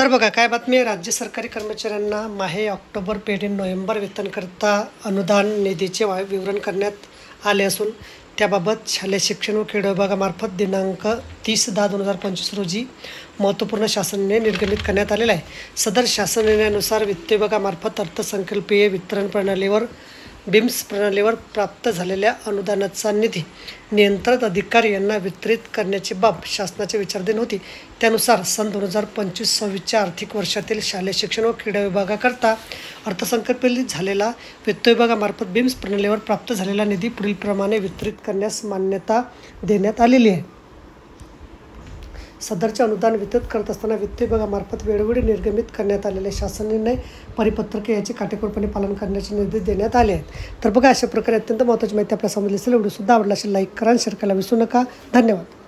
तर बघा काय बातमी आहे। राज्य सरकारी कर्मचाऱ्यांना माहे ऑक्टोबर पेड नोव्हेंबर वेतनकरता अनुदान निधीचे विवरण करण्यात आले असून त्याबाबत शालेय शिक्षण व क्रीडा विभागामार्फत दिनांक 30/10/2025 रोजी महत्त्वपूर्ण शासनाने निर्गमित करण्यात आलेला आहे। सदर शासन निर्णयानुसार वित्त विभागामार्फत अर्थसंकल्पीय वितरण प्रणालीवर बिम्स प्रणालीवर प्राप्त झालेल्या अनुदानाचा निधी नियंत्रण अधिकारी यांना वितरित करण्याची बाब शासनाच्या विचाराधीन होती। त्यानुसार सन 2025-26 आर्थिक वर्षातील शालेय शिक्षण व क्रीडा विभागाकरता अर्थसंकल्पित झालेला वित्त विभागामार्फत बिम्स प्रणालीवर प्राप्त झालेला निधी पुढीलप्रमाणे वितरित करण्यास मान्यता देण्यात आलेली आहे। सदरचे अनुदान वितरित करत असताना वित्त विभागामार्फत वेळोवेळी निर्गमित करण्यात आलेले शासन निर्णय परिपत्रके याचे काटेकोरपणे पालन करण्याचे निर्देश देण्यात आले आहेत। तर बघा, अशा प्रकारे अत्यंत महत्त्वाची माहिती आपल्याला समजली असेल। व्हिडिओ सुद्धा आवडला असेल लाईक करा आणि शेअर करायला विसरू नका। धन्यवाद।